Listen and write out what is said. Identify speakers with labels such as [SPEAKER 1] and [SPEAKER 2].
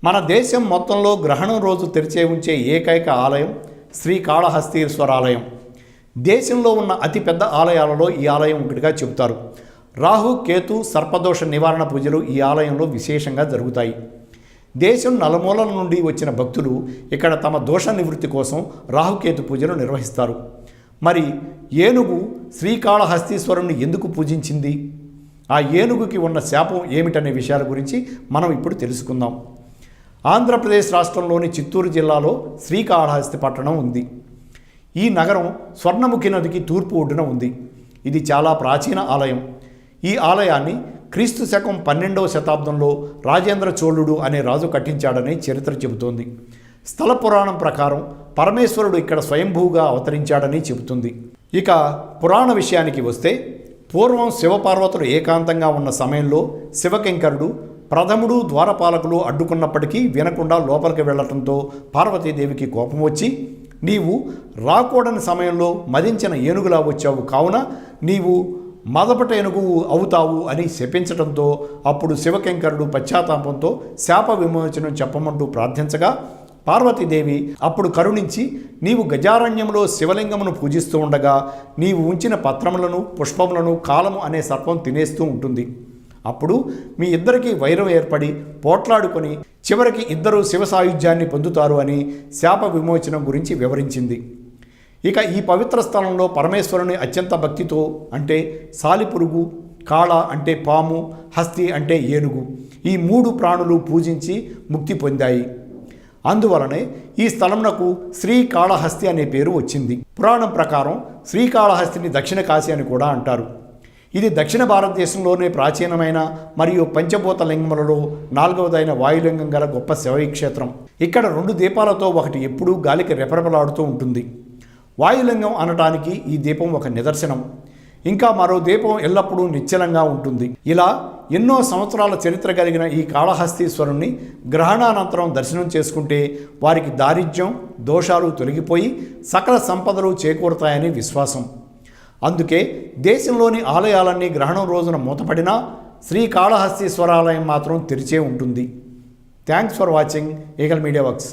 [SPEAKER 1] మన దేశం మొత్తంలో గ్రహణం రోజు తెరిచే ఉంచే ఏకైక ఆలయం శ్రీకాళహస్తీశ్వర ఆలయం. దేశంలో ఉన్న అతిపెద్ద ఆలయాలలో ఈ ఆలయం ఒకటిగా చెబుతారు. రాహు, కేతు, సర్పదోష నివారణ పూజలు ఈ ఆలయంలో విశేషంగా జరుగుతాయి. దేశం నలుమూలల నుండి వచ్చిన భక్తులు ఇక్కడ తమ దోష నివృత్తి కోసం రాహుకేతు పూజలు నిర్వహిస్తారు. మరి ఏనుగు శ్రీకాళహస్తీశ్వరుని ఎందుకు పూజించింది? ఆ ఏనుగుకి ఉన్న శాపం ఏమిటనే విషయాల గురించి మనం ఇప్పుడు తెలుసుకుందాం. ఆంధ్రప్రదేశ్ రాష్ట్రంలోని చిత్తూరు జిల్లాలో శ్రీకాళహస్తి పట్టణం ఉంది. ఈ నగరం స్వర్ణముఖి నదికి తూర్పు ఒడ్డున ఉంది. ఇది చాలా ప్రాచీన ఆలయం. ఈ ఆలయాన్ని క్రీస్తు శకం 12వ శతాబ్దంలో రాజేంద్ర చోళుడు అనే రాజు కట్టించాడని చరిత్ర చెబుతోంది. స్థల పురాణం ప్రకారం పరమేశ్వరుడు ఇక్కడ స్వయంభూగా అవతరించాడని చెబుతుంది. ఇక పురాణ విషయానికి వస్తే, పూర్వం శివపార్వతులు ఏకాంతంగా ఉన్న సమయంలో శివకింకరుడు ప్రథముడు ద్వారపాలకులు అడ్డుకున్నప్పటికీ వినకుండా లోపలికి వెళ్లటంతో పార్వతీదేవికి కోపం వచ్చి, నీవు రాకూడని సమయంలో మదించిన ఏనుగులా వచ్చావు, కావున నీవు మదపట ఏనుగు అవుతావు అని శపించడంతో అప్పుడు శివకింకరుడు పశ్చాత్తాపంతో శాప విమోచనం చెప్పమంటూ ప్రార్థించగా పార్వతీదేవి అప్పుడు కరుణించి, నీవు గజారణ్యంలో శివలింగమును పూజిస్తూ ఉండగా నీవు ఉంచిన పత్రములను, పుష్పములను కాలము అనే సర్పం తినేస్తూ ఉంటుంది. అప్పుడు మీ ఇద్దరికీ వైరం ఏర్పడి పోట్లాడుకొని చివరికి ఇద్దరు శివ సాయుధ్యాన్ని పొందుతారు అని శాప విమోచనం గురించి వివరించింది. ఇక ఈ పవిత్ర స్థలంలో పరమేశ్వరుని అత్యంత భక్తితో, అంటే సాలిపురుగు, కాళ అంటే పాము, హస్తి అంటే ఏనుగు, ఈ 3 ప్రాణులు పూజించి ముక్తి పొందాయి. అందువలనే ఈ స్థలమునకు శ్రీకాళహస్తి అనే పేరు వచ్చింది. పురాణం ప్రకారం శ్రీకాళహస్తిని దక్షిణ కాశీ అని కూడా అంటారు. ఇది దక్షిణ భారతదేశంలోనే ప్రాచీనమైన మరియు పంచభూత లింగములలో 4వదైన వాయులింగం గల గొప్ప శైవక్షేత్రం. ఇక్కడ 2 దీపాలతో ఒకటి ఎప్పుడూ గాలికి రెపరెపలాడుతూ ఉంటుంది. వాయులింగం అనటానికి ఈ దీపం ఒక నిదర్శనం. ఇంకా మరో దీపం ఎల్లప్పుడూ నిశ్చలంగా ఉంటుంది. ఇలా ఎన్నో సంవత్సరాల చరిత్ర కలిగిన ఈ కాళహస్తీశ్వరుణ్ణి గ్రహణానంతరం దర్శనం చేసుకుంటే వారికి దారిద్ర్యం, దోషాలు తొలగిపోయి సకల సంపదలు చేకూరుతాయని విశ్వాసం. అందుకే దేశంలోని ఆలయాలన్నీ గ్రహణం రోజున మూతపడినా శ్రీకాళహస్తీశ్వర ఆలయం మాత్రం తెరిచే ఉంటుంది. Thanks for watching eagle media works.